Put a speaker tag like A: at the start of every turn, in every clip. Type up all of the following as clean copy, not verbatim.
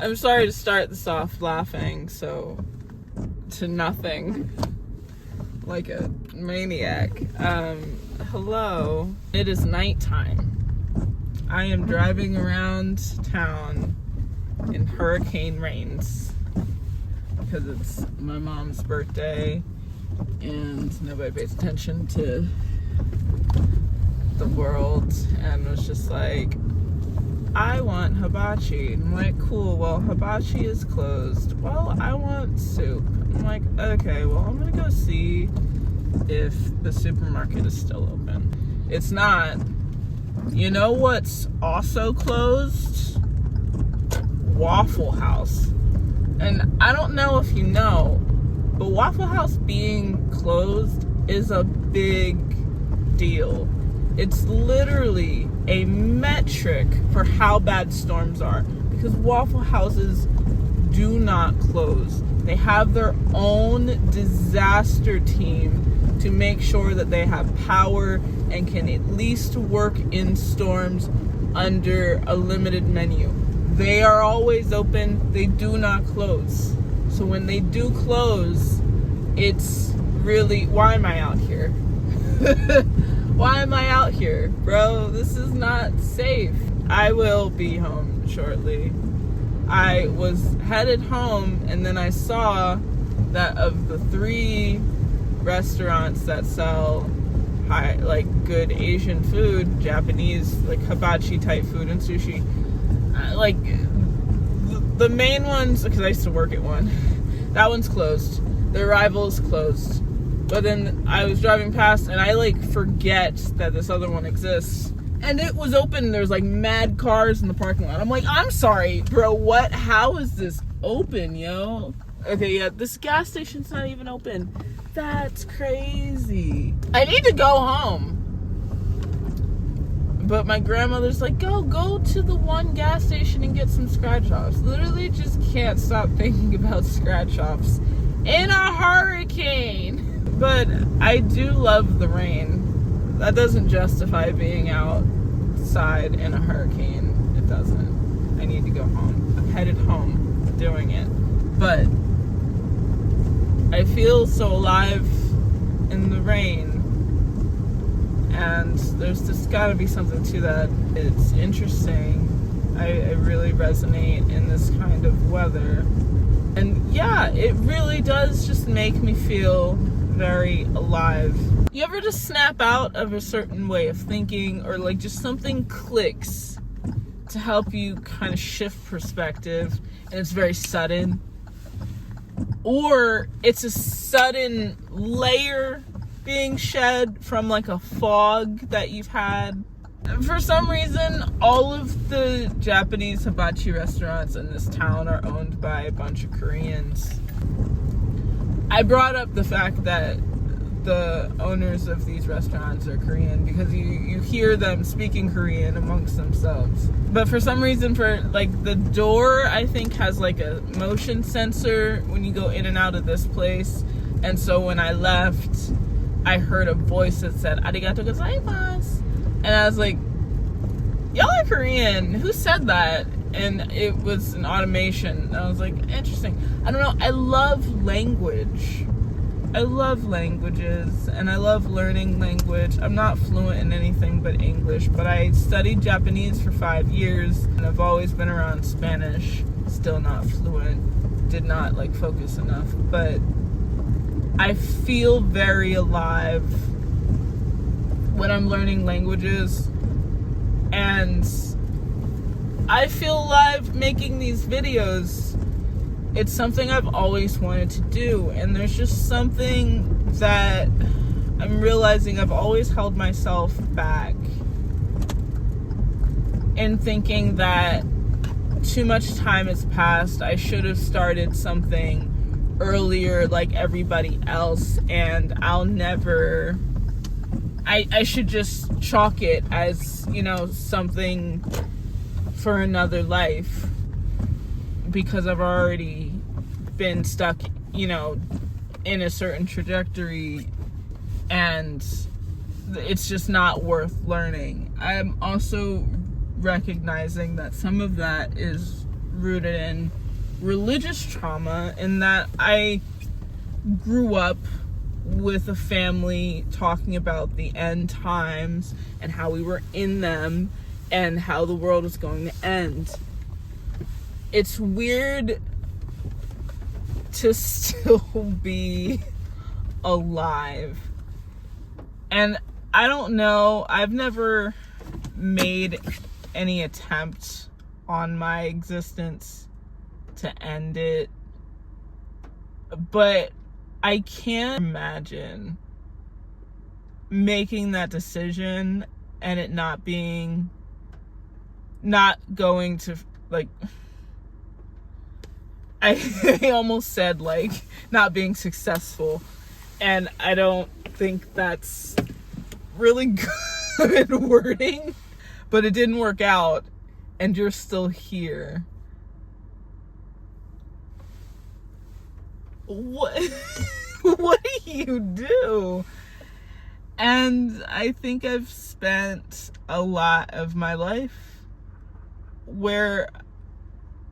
A: I'm sorry to start this off laughing to nothing like a maniac. Hello. It is nighttime. I am driving around town in hurricane rains because it's my mom's birthday and nobody pays attention to the world, and was just like, I want hibachi. I'm like, cool, well, hibachi is closed. Well, I want soup. I'm like, okay, well, I'm gonna go see if the supermarket is still open. It's not. You know what's also closed? Waffle House. And I don't know if you know, but Waffle House being closed is a big deal. It's literally a metric for how bad storms are, because Waffle Houses do not close. They have their own disaster team to make sure that they have power and can at least work in storms under a limited menu. They are always open. They do not close. So when they do close, it's really, why am I out here? Why am I out here? Bro, this is not safe. I will be home shortly. I was headed home, and then I saw that of the 3 restaurants that sell good Asian food, Japanese, like hibachi type food and sushi, the main ones, because I used to work at one, that one's closed. The Arrival's closed. But then I was driving past and I forget that this other one exists. And it was open. There's mad cars in the parking lot. I'm like, I'm sorry, bro, what? How is this open, yo? Okay, yeah, this gas station's not even open. That's crazy. I need to go home. But my grandmother's like, go to the one gas station and get some scratch-offs. Literally just can't stop thinking about scratch-offs in a hurricane. But I do love the rain. That doesn't justify being outside in a hurricane. It doesn't. I need to go home. I'm headed home doing it. But I feel so alive in the rain. And there's just got to be something to that. It's interesting. I really resonate in this kind of weather. And yeah, it really does just make me feel very alive. You ever just snap out of a certain way of thinking, or just something clicks to help you kind of shift perspective, and it's very sudden? Or it's a sudden layer being shed from a fog that you've had. For some reason, all of the Japanese hibachi restaurants in this town are owned by a bunch of Koreans. I brought up the fact that the owners of these restaurants are Korean because you hear them speaking Korean amongst themselves. But for some reason, the door, I think, has a motion sensor when you go in and out of this place. And so when I left, I heard a voice that said, "Arigatou gozaimasu." And I was like, y'all are Korean. Who said that? And it was an automation. And I was like, interesting. I don't know. I love language. I love languages, and I love learning language. I'm not fluent in anything but English, but I studied Japanese for 5 years, and I've always been around Spanish. Still not fluent. Did not focus enough. But I feel very alive when I'm learning languages, and I feel alive making these videos. It's something I've always wanted to do, and there's just something that I'm realizing I've always held myself back in thinking that too much time has passed. I should have started something earlier like everybody else, and I'll never... I should just chalk it as, something for another life, because I've already been stuck, in a certain trajectory, and it's just not worth learning. I'm also recognizing that some of that is rooted in religious trauma, in that I grew up with a family talking about the end times and how we were in them and how the world was going to end. It's weird to still be alive. And I don't know, I've never made any attempt on my existence to end it, but I can't imagine making that decision and it not going to, like, I almost said, like, not being successful, and I don't think that's really good wording, but it didn't work out, and you're still here. What do you do? And I think I've spent a lot of my life where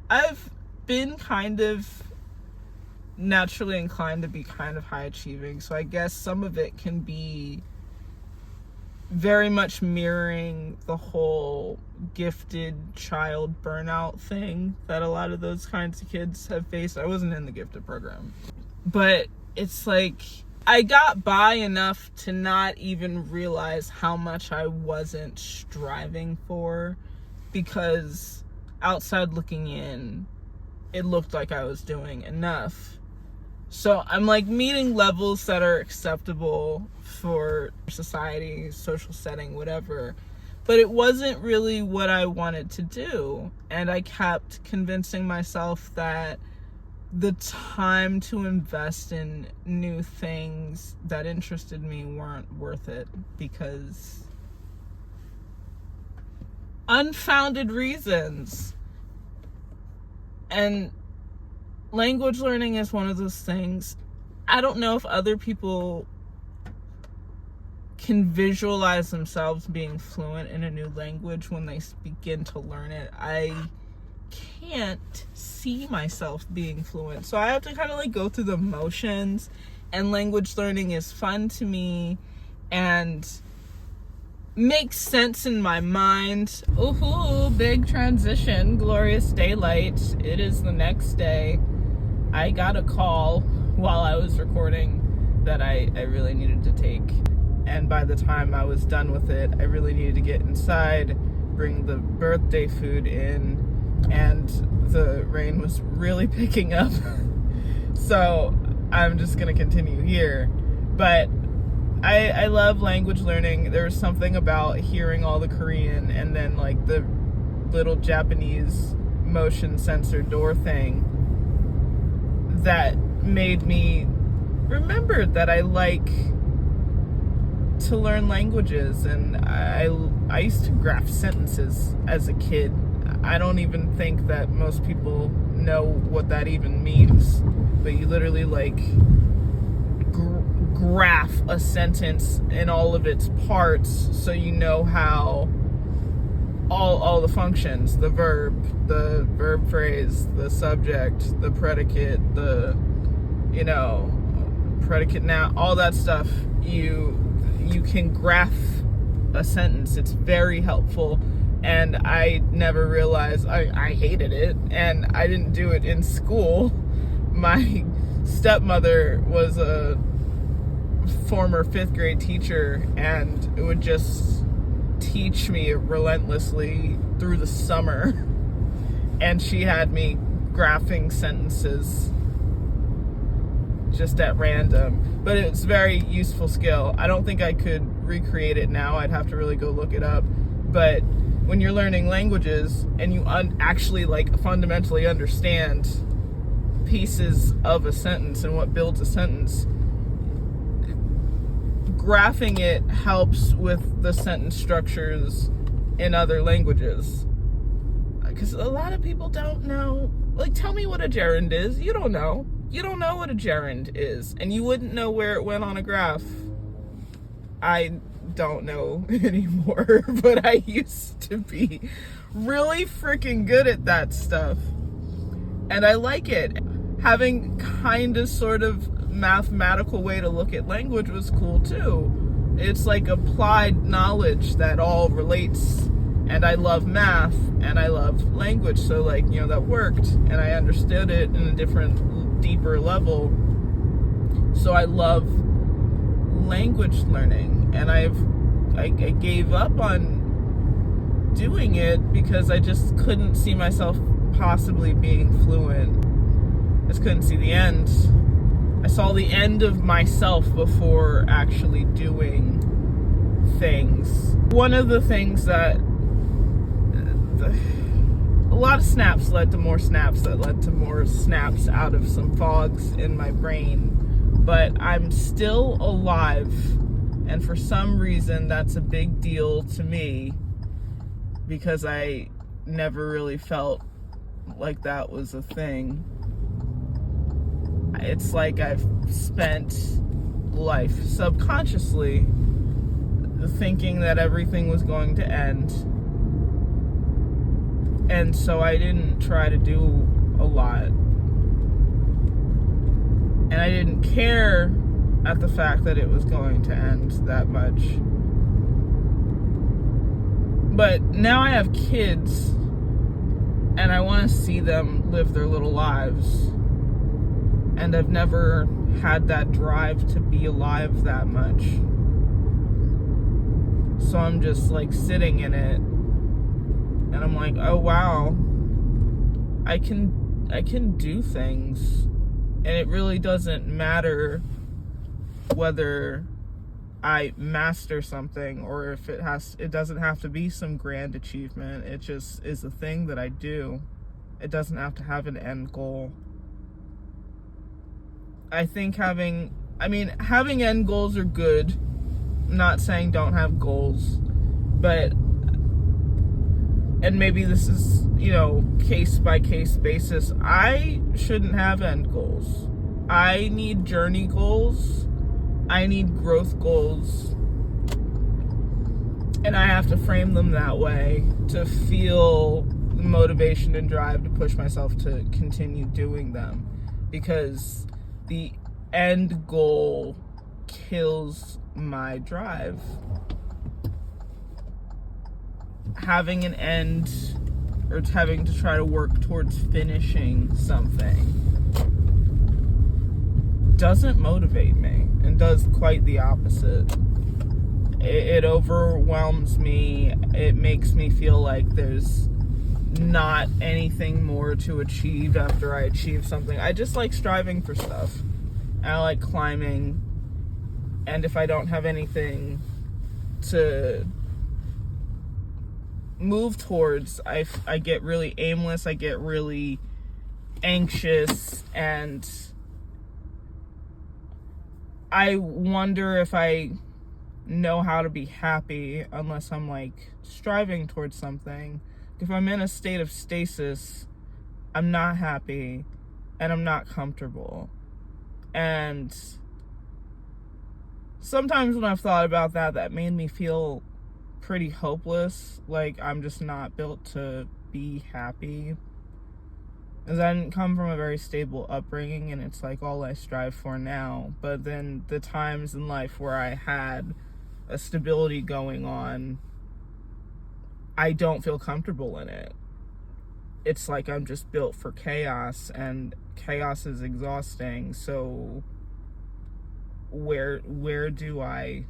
A: I've been kind of naturally inclined to be kind of high achieving, so I guess some of it can be very much mirroring the whole gifted child burnout thing that a lot of those kinds of kids have faced. I wasn't in the gifted program, but it's like I got by enough to not even realize how much I wasn't striving for, because outside looking in, it looked like I was doing enough. So I'm like meeting levels that are acceptable for society, social setting, whatever. But it wasn't really what I wanted to do. And I kept convincing myself that the time to invest in new things that interested me weren't worth it, because unfounded reasons. And language learning is one of those things. I don't know if other people can visualize themselves being fluent in a new language when they begin to learn it. I can't see myself being fluent, so I have to kind of like go through the motions, and language learning is fun to me and makes sense in my mind. Ooh, big transition, glorious daylight. It is the next day. I got a call while I was recording that I really needed to take, and by the time I was done with it, I really needed to get inside, bring the birthday food in, and the rain was really picking up. So I'm just gonna continue here. But I love language learning. There was something about hearing all the Korean and then like the little Japanese motion sensor door thing that made me remember that I like to learn languages. And I used to graph sentences as a kid. I don't even think that most people know what that even means, but you literally like graph a sentence in all of its parts, so you know how all the functions, the verb phrase, the subject, the predicate, the predicate noun, all that stuff. You can graph a sentence. It's very helpful, and I never realized I hated it, and I didn't do it in school. My stepmother was a former 5th grade teacher, and it would just teach me relentlessly through the summer, and she had me graphing sentences just at random, but it's a very useful skill. I don't think I could recreate it now. I'd have to really go look it up. But when you're learning languages and you actually like fundamentally understand pieces of a sentence and what builds a sentence, graphing it helps with the sentence structures in other languages. Because a lot of people don't know. Like, tell me what a gerund is. You don't know. You don't know what a gerund is, and you wouldn't know where it went on a graph. I don't know anymore, but I used to be really freaking good at that stuff. And I like it. Having kind of sort of mathematical way to look at language was cool too. It's like applied knowledge that all relates, and I love math and I love language, so like, you know, that worked, and I understood it in a different, deeper level. So I love language learning, and I gave up on doing it because I just couldn't see myself possibly being fluent. I just couldn't see the end. I saw the end of myself before actually doing things. One of the things that a lot of snaps led to more snaps that led to more snaps out of some fogs in my brain, but I'm still alive, and for some reason that's a big deal to me because I never really felt like that was a thing. It's like I've spent life subconsciously thinking that everything was going to end, and so I didn't try to do a lot, and I didn't care at the fact that it was going to end that much. But now I have kids, and I want to see them live their little lives, and I've never had that drive to be alive that much. So I'm just like sitting in it, and I'm like, oh wow, I can do things, and it really doesn't matter whether I master something or if it doesn't have to be some grand achievement. It just is a thing that I do. It doesn't have to have an end goal. I think having end goals are good. I'm not saying don't have goals, but, and maybe this is, you know, case by case basis, I shouldn't have end goals. I need journey goals. I need growth goals. And I have to frame them that way to feel the motivation and drive to push myself to continue doing them. Because the end goal kills my drive. Having an end, or having to try to work towards finishing something, doesn't motivate me, and does quite the opposite. It overwhelms me. It makes me feel like there's not anything more to achieve after I achieve something. I just like striving for stuff. I like climbing, and if I don't have anything to move towards, I get really aimless, I get really anxious, and I wonder if I know how to be happy unless I'm like striving towards something. If I'm in a state of stasis, I'm not happy and I'm not comfortable. And sometimes when I've thought about that, that made me feel pretty hopeless, like I'm just not built to be happy. Because I didn't come from a very stable upbringing, and it's like all I strive for now. But then the times in life where I had a stability going on, I don't feel comfortable in it. It's like I'm just built for chaos, and chaos is exhausting. So what do I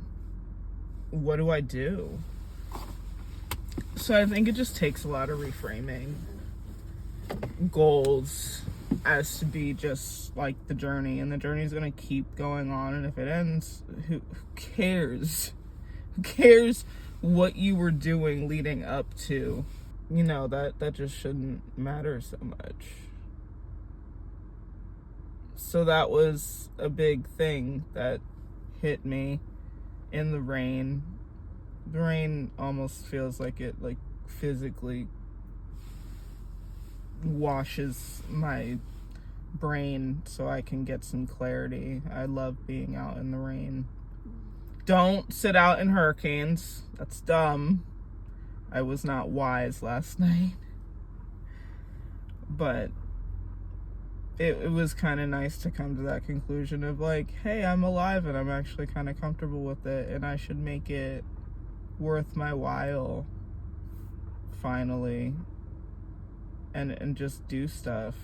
A: do? So I think it just takes a lot of reframing goals as to be just like the journey, and the journey is going to keep going on, and if it ends, who cares? Who cares what you were doing leading up to? You know, that just shouldn't matter so much. So that was a big thing that hit me in the rain. The rain almost feels like it like physically washes my brain so I can get some clarity. I love being out in the rain. Don't sit out in hurricanes. That's dumb. I was not wise last night. But it was kind of nice to come to that conclusion of like, hey, I'm alive and I'm actually kind of comfortable with it, and I should make it worth my while finally and just do stuff.